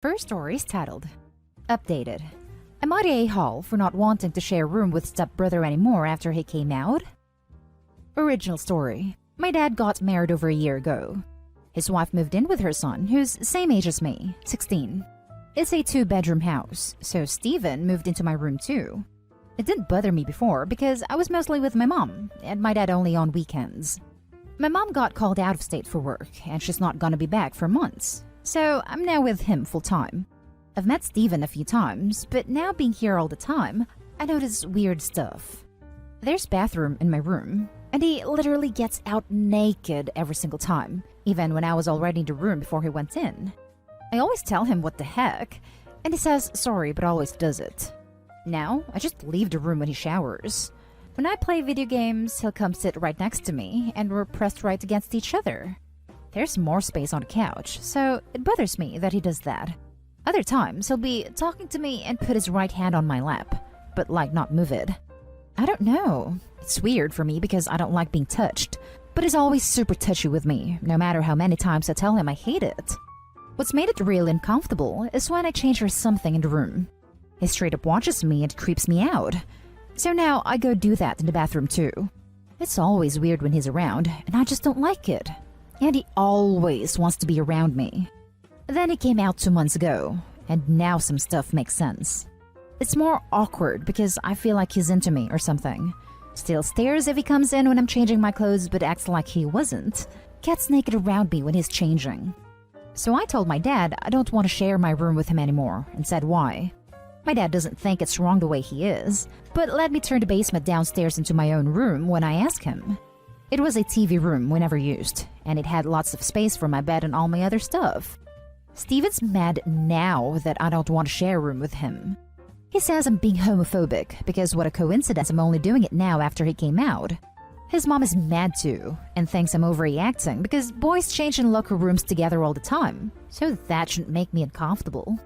First story is titled, Updated. Am I the a-hole for not wanting to share a room with stepbrother anymore after he came out? Original story. My dad got married over a year ago. His wife moved in with her son, who's same age as me, 16. It's a 2-bedroom house, so Steven moved into my room too. It didn't bother me before because I was mostly with my mom, and my dad only on weekends. My mom got called out of state for work, and she's not gonna be back for months, so I'm now with him full-time. I've met Steven a few times, but now being here all the time, I notice weird stuff. There's a bathroom in my room, and he literally gets out naked every single time, even when I was already in the room before he went in. I always tell him what the heck, and he says sorry but always does it. Now, I just leave the room when he showers. When I play video games, he'll come sit right next to me, and we're pressed right against each other. There's more space on the couch, so it bothers me that he does that. Other times, he'll be talking to me and put his right hand on my lap, but like not move it. I don't know. It's weird for me because I don't like being touched, but he's always super touchy with me, no matter how many times I tell him I hate it. What's made it real uncomfortable is when I change for something in the room. He straight up watches me and creeps me out. So now I go do that in the bathroom too. It's always weird when he's around, and I just don't like it. And he always wants to be around me. Then he came out 2 months ago, and now some stuff makes sense. It's more awkward because I feel like he's into me or something. Still stares if he comes in when I'm changing my clothes but acts like he wasn't. Gets naked around me when he's changing. So I told my dad I don't want to share my room with him anymore and said why. My dad doesn't think it's wrong the way he is, but let me turn the basement downstairs into my own room when I ask him. It was a TV room we never used, and it had lots of space for my bed and all my other stuff. Steven's mad now that I don't want to share a room with him. He says I'm being homophobic because what a coincidence I'm only doing it now after he came out. His mom is mad too and thinks I'm overreacting because boys change in locker rooms together all the time, so that shouldn't make me uncomfortable.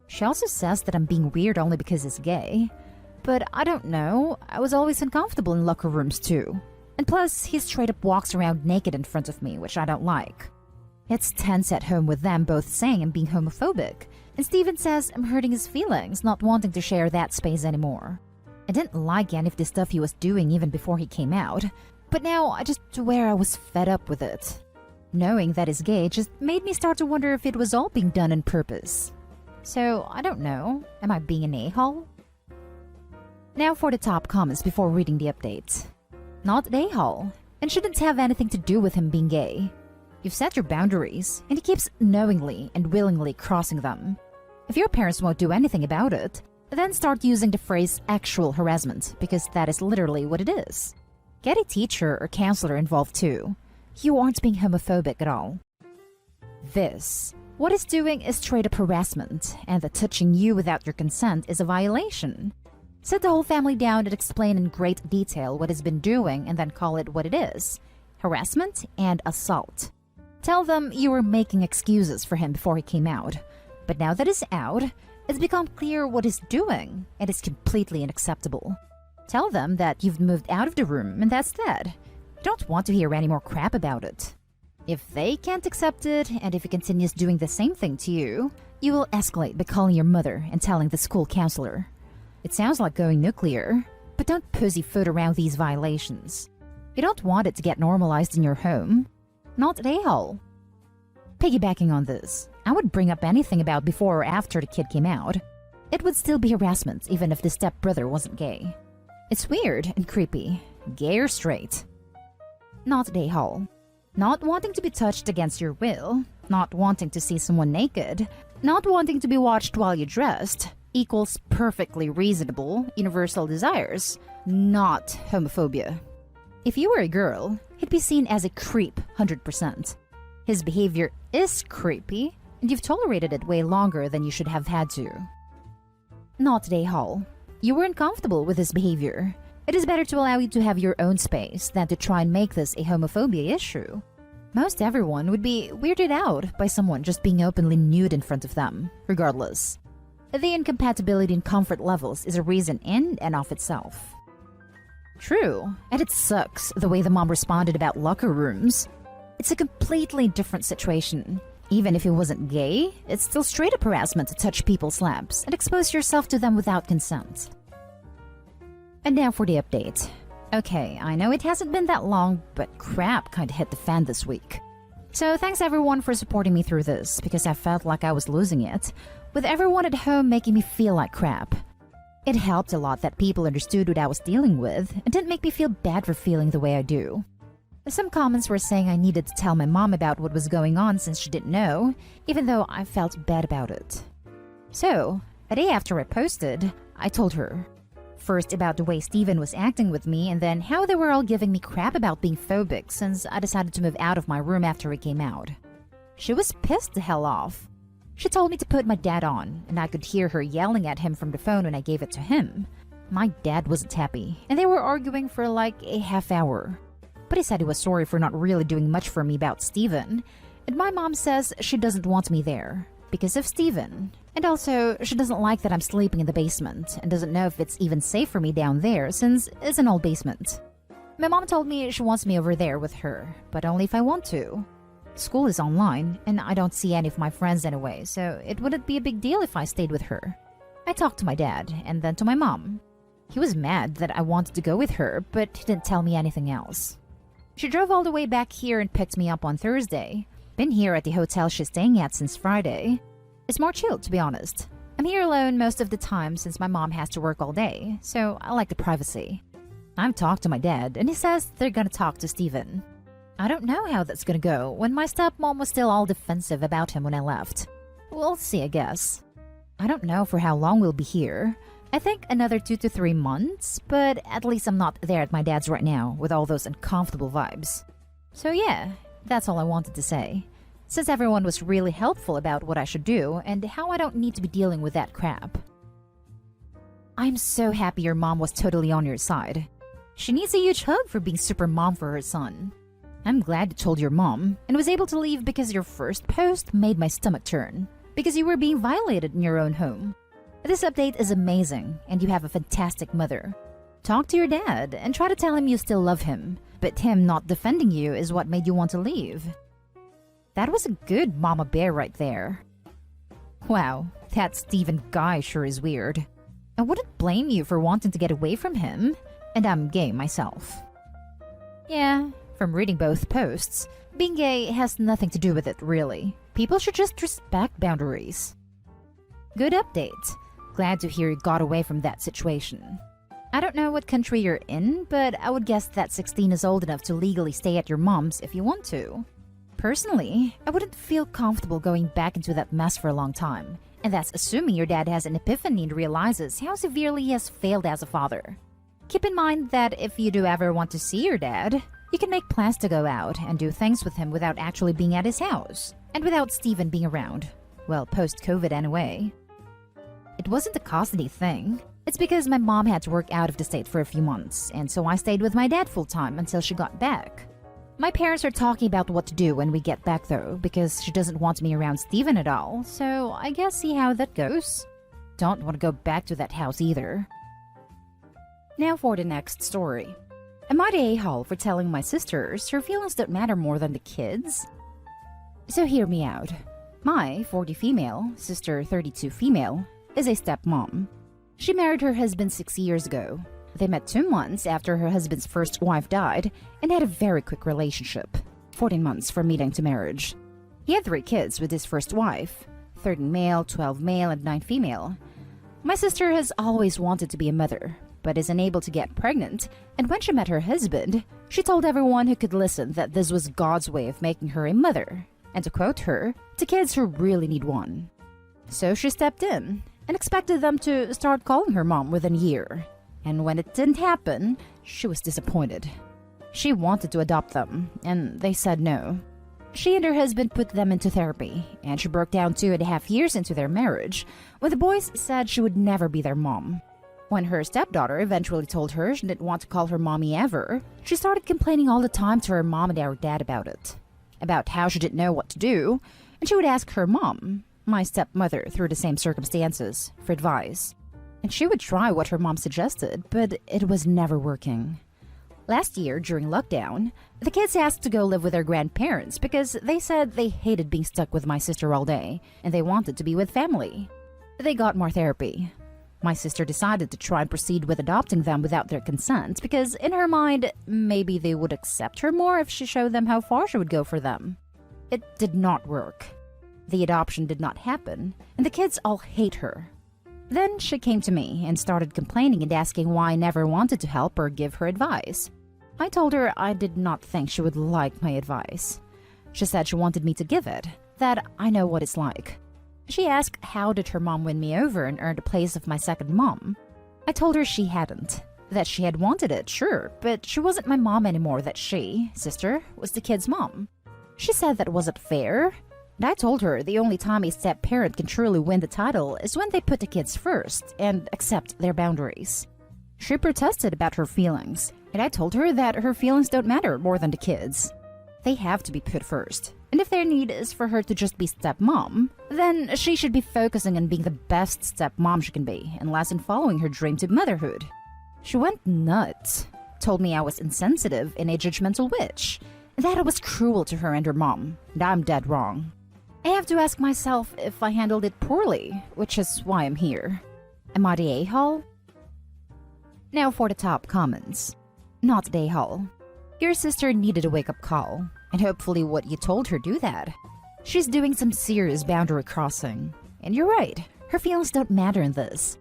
She also says that I'm being weird only because he's gay. But I don't know, I was always uncomfortable in locker rooms too. And plus, he straight up walks around naked in front of me, which I don't like. It's tense at home with them both saying I'm being homophobic, and Steven says I'm hurting his feelings, not wanting to share that space anymore. I didn't like any of the stuff he was doing even before he came out, but now I just swear I was fed up with it. Knowing that he's gay just made me start to wonder if it was all being done on purpose. So, I don't know, am I being an a-hole? Now for the top comments before reading the update. Not an a-hole, and shouldn't have anything to do with him being gay. You've set your boundaries, and he keeps knowingly and willingly crossing them. If your parents won't do anything about it, then start using the phrase actual harassment, because that is literally what it is. Get a teacher or counselor involved too. You aren't being homophobic at all. What he's doing is straight up harassment, and that touching you without your consent is a violation. Sit the whole family down and explain in great detail what he's been doing and then call it what it is: harassment and assault. Tell them you were making excuses for him before he came out, but now that he's out, it's become clear what he's doing, and it's completely unacceptable. Tell them that you've moved out of the room and that's that. You don't want to hear any more crap about it. If they can't accept it, and if he continues doing the same thing to you, you will escalate by calling your mother and telling the school counselor. It sounds like going nuclear, but don't pussyfoot around these violations. You don't want it to get normalized in your home. Not an a-hole. Piggybacking on this, I would bring up anything about before or after the kid came out. It would still be harassment even if the stepbrother wasn't gay. It's weird and creepy, gay or straight. Not an a-hole. Not wanting to be touched against your will, not wanting to see someone naked, not wanting to be watched while you're dressed, equals perfectly reasonable, universal desires, not homophobia. If you were a girl, he'd be seen as a creep 100%. His behavior is creepy, and you've tolerated it way longer than you should have had to. Not an a-hole. You were uncomfortable with his behavior. It is better to allow you to have your own space than to try and make this a homophobia issue. Most everyone would be weirded out by someone just being openly nude in front of them, regardless. The incompatibility in comfort levels is a reason in and of itself. True, and it sucks the way the mom responded about locker rooms. It's a completely different situation. Even if he wasn't gay, it's still straight up harassment to touch people's laps and expose yourself to them without consent. And now for the update. Okay, I know it hasn't been that long, but crap kinda hit the fan this week. So thanks everyone for supporting me through this, because I felt like I was losing it, with everyone at home making me feel like crap. It helped a lot that people understood what I was dealing with and didn't make me feel bad for feeling the way I do. Some comments were saying I needed to tell my mom about what was going on since she didn't know, even though I felt bad about it. So, a day after I posted, I told her. First about the way Steven was acting with me, and then how they were all giving me crap about being phobic since I decided to move out of my room after he came out. She was pissed the hell off. She told me to put my dad on, and I could hear her yelling at him from the phone when I gave it to him. My dad wasn't happy, and they were arguing for like a half hour. But he said he was sorry for not really doing much for me about Steven, and my mom says she doesn't want me there because of Steven. And also, she doesn't like that I'm sleeping in the basement and doesn't know if it's even safe for me down there since it's an old basement. My mom told me she wants me over there with her, but only if I want to. School is online, and I don't see any of my friends anyway, so it wouldn't be a big deal if I stayed with her. I talked to my dad, and then to my mom. He was mad that I wanted to go with her, but he didn't tell me anything else. She drove all the way back here and picked me up on Thursday. Been here at the hotel she's staying at since Friday. It's more chill, to be honest. I'm here alone most of the time since my mom has to work all day, so I like the privacy. I've talked to my dad, and he says they're gonna talk to Steven. I don't know how that's gonna go when my stepmom was still all defensive about him when I left. We'll see, I guess. I don't know for how long we'll be here. I think another 2 to 3 months, but at least I'm not there at my dad's right now with all those uncomfortable vibes. So yeah, that's all I wanted to say. Since everyone was really helpful about what I should do and how I don't need to be dealing with that crap. I'm so happy your mom was totally on your side. She needs a huge hug for being super mom for her son. I'm glad you told your mom and was able to leave because your first post made my stomach turn. Because you were being violated in your own home. This update is amazing, and you have a fantastic mother. Talk to your dad and try to tell him you still love him, but him not defending you is what made you want to leave. That was a good mama bear right there. Wow, that Steven guy sure is weird. I wouldn't blame you for wanting to get away from him, and I'm gay myself. Yeah, from reading both posts, being gay has nothing to do with it, really. People should just respect boundaries. Good update. Glad to hear you got away from that situation. I don't know what country you're in, but I would guess that 16 is old enough to legally stay at your mom's if you want to. Personally, I wouldn't feel comfortable going back into that mess for a long time, and that's assuming your dad has an epiphany and realizes how severely he has failed as a father. Keep in mind that if you do ever want to see your dad, you can make plans to go out and do things with him without actually being at his house, and without Steven being around. Well, post-COVID anyway. It wasn't a custody thing. It's because my mom had to work out of the state for a few months, and so I stayed with my dad full-time until she got back. My parents are talking about what to do when we get back though, because she doesn't want me around Steven at all, so I guess see how that goes. Don't want to go back to that house either. Now for the next story. Am I the a-hole for telling my sisters her feelings don't matter more than the kids? So hear me out. My 40 female, sister 32 female, is a stepmom. She married her husband 6 years ago. They met 2 months after her husband's first wife died and had a very quick relationship, 14 months from meeting to marriage. He had 3 kids with his first wife, 13 male, 12 male, and 9 female. My sister has always wanted to be a mother, but is unable to get pregnant, and when she met her husband, she told everyone who could listen that this was God's way of making her a mother, and to quote her, to kids who really need one. So she stepped in and expected them to start calling her mom within a year. And when it didn't happen, she was disappointed. She wanted to adopt them, and they said no. She and her husband put them into therapy, and she broke down 2.5 years into their marriage when the boys said she would never be their mom. When her stepdaughter eventually told her she didn't want to call her mommy ever, she started complaining all the time to her mom and our dad about it. About how she didn't know what to do, and she would ask her mom, my stepmother through the same circumstances, for advice. And she would try what her mom suggested, but it was never working. Last year, during lockdown, the kids asked to go live with their grandparents because they said they hated being stuck with my sister all day and they wanted to be with family. They got more therapy. My sister decided to try and proceed with adopting them without their consent because, in her mind, maybe they would accept her more if she showed them how far she would go for them. It did not work. The adoption did not happen, and the kids all hate her. Then she came to me and started complaining and asking why I never wanted to help or give her advice. I told her I did not think she would like my advice. She said she wanted me to give it, that I know what it's like. She asked how did her mom win me over and earn the place of my second mom. I told her she hadn't, that she had wanted it, sure, but she wasn't my mom anymore, that she, sister, was the kid's mom. She said that wasn't fair, and I told her the only time a step-parent can truly win the title is when they put the kids first and accept their boundaries. She protested about her feelings, and I told her that her feelings don't matter more than the kids. They have to be put first, and if their need is for her to just be stepmom, then she should be focusing on being the best stepmom she can be, and less in following her dream to motherhood. She went nuts, told me I was insensitive and a judgmental witch, and that I was cruel to her and her mom, and I'm dead wrong. I have to ask myself if I handled it poorly, which is why I'm here. Am I the a-hole? Now for the top comments. Not the a-hole. Your sister needed a wake-up call, and hopefully what you told her do that. She's doing some serious boundary crossing. And you're right, her feelings don't matter in this.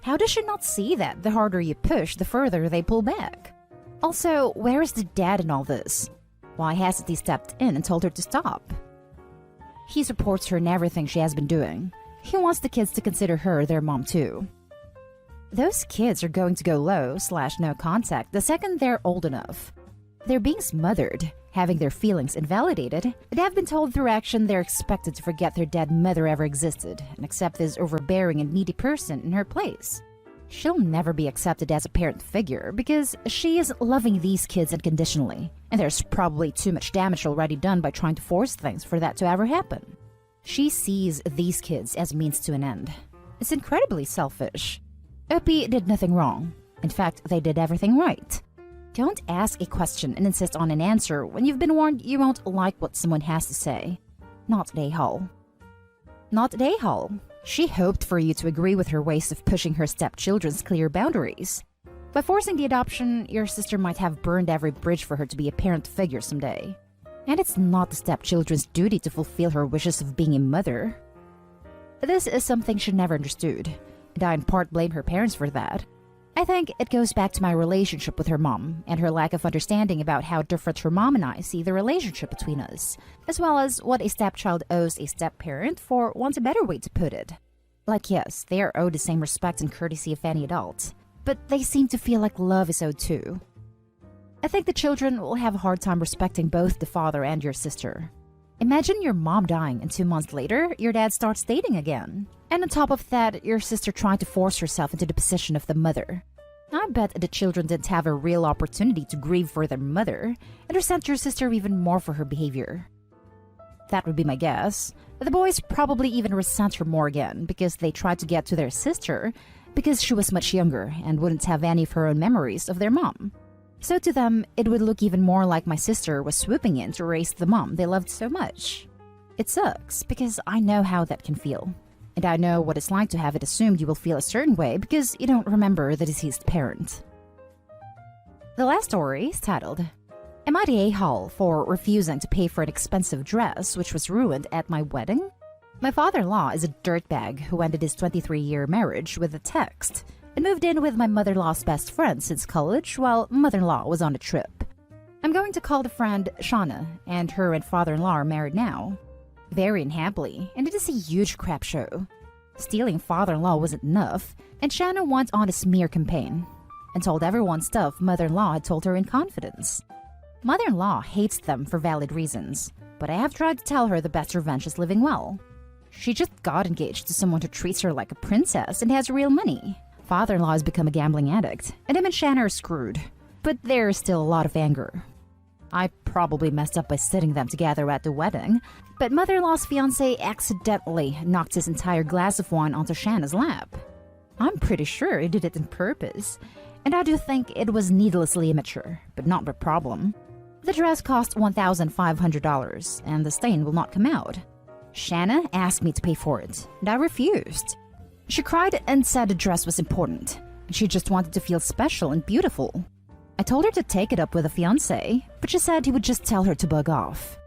How does she not see that the harder you push, the further they pull back? Also, where is the dad in all this? Why hasn't he stepped in and told her to stop? He supports her in everything she has been doing. He wants the kids to consider her their mom too. Those kids are going to go low/no contact the second they're old enough. They're being smothered, having their feelings invalidated, and have been told through action they're expected to forget their dead mother ever existed and accept this overbearing and needy person in her place. She'll never be accepted as a parent figure because she is loving these kids unconditionally, and there's probably too much damage already done by trying to force things for that to ever happen. She sees these kids as means to an end. It's incredibly selfish. Opie did nothing wrong. In fact, they did everything right. Don't ask a question and insist on an answer when you've been warned you won't like what someone has to say. Not a hole. Not a hole. She hoped for you to agree with her ways of pushing her stepchildren's clear boundaries. By forcing the adoption, your sister might have burned every bridge for her to be a parent figure someday. And it's not the stepchildren's duty to fulfill her wishes of being a mother. This is something she never understood, and I in part blame her parents for that. I think it goes back to my relationship with her mom and her lack of understanding about how different her mom and I see the relationship between us, as well as what a stepchild owes a step-parent, for want a better way to put it. Like, yes, they are owed the same respect and courtesy of any adult, but they seem to feel like love is owed too. I think the children will have a hard time respecting both the father and your sister. Imagine your mom dying and 2 months later, your dad starts dating again. And on top of that, your sister trying to force herself into the position of the mother. I bet the children didn't have a real opportunity to grieve for their mother and resent your sister even more for her behavior. That would be my guess. The boys probably even resent her more again because they tried to get to their sister because she was much younger and wouldn't have any of her own memories of their mom. So to them, it would look even more like my sister was swooping in to raise the mom they loved so much. It sucks because I know how that can feel. And I know what it's like to have it assumed you will feel a certain way because you don't remember the deceased parent. The last story is titled, Am I the a-hole for refusing to pay for an expensive dress which was ruined at my wedding? My father-in-law is a dirtbag who ended his 23-year marriage with a text and moved in with my mother-in-law's best friend since college while mother-in-law was on a trip. I'm going to call the friend Shauna, and her and father-in-law are married now. Very unhappily, and it is a huge crap show. Stealing father-in-law wasn't enough, and Shauna went on a smear campaign and told everyone stuff mother-in-law had told her in confidence. Mother-in-law hates them for valid reasons, but I have tried to tell her the best revenge is living well. She just got engaged to someone who treats her like a princess and has real money. Father-in-law has become a gambling addict, and him and Shanna are screwed. But there is still a lot of anger. I probably messed up by sitting them together at the wedding, but mother-in-law's fiancé accidentally knocked his entire glass of wine onto Shanna's lap. I'm pretty sure he did it on purpose, And I do think it was needlessly immature, but not the problem. The dress cost $1,500, and the stain will not come out. Shanna asked me to pay for it, and I refused. She cried and said the dress was important, and she just wanted to feel special and beautiful. I told her to take it up with a fiancé, but she said he would just tell her to bug off.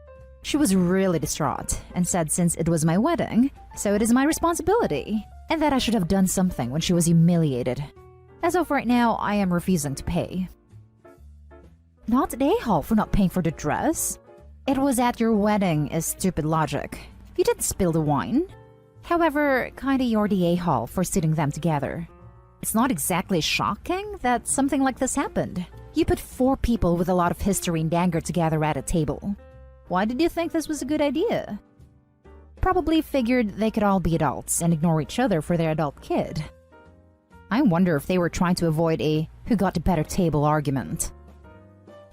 She was really distraught and said since it was my wedding, so it is my responsibility, and that I should have done something when she was humiliated. As of right now, I am refusing to pay. Not an a-hole for not paying for the dress. It was at your wedding is stupid logic. You didn't spill the wine. However, kinda you're the a-hole for sitting them together. It's not exactly shocking that something like this happened. You put 4 people with a lot of history and anger together at a table. Why did you think this was a good idea? Probably figured they could all be adults and ignore each other for their adult kid. I wonder if they were trying to avoid a who got the better table argument.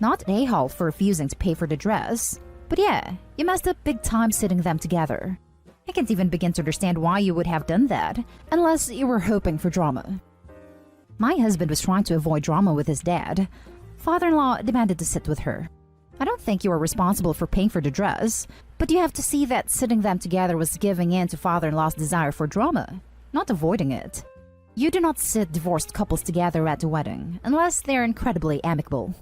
Not an a-hole for refusing to pay for the dress, but yeah, you messed up big time sitting them together. I can't even begin to understand why you would have done that, unless you were hoping for drama. My husband was trying to avoid drama with his dad. Father-in-law demanded to sit with her. I don't think you are responsible for paying for the dress, but you have to see that sitting them together was giving in to father-in-law's desire for drama, not avoiding it. You do not sit divorced couples together at the wedding, unless they are incredibly amicable.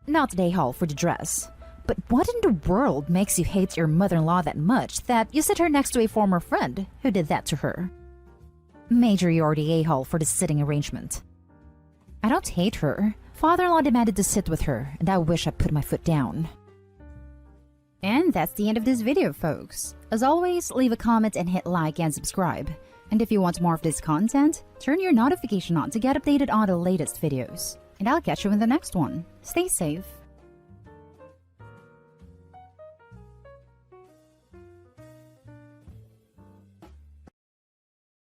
Not an a-hole for the dress, but what in the world makes you hate your mother-in-law that much that you sit her next to a former friend who did that to her? Major you're the a-hole for the sitting arrangement. I don't hate her. Father-in-law demanded to sit with her, and I wish I put my foot down. And that's the end of this video, folks. As always, leave a comment and hit like and subscribe. And if you want more of this content, turn your notification on to get updated on the latest videos. And I'll catch you in the next one. Stay safe.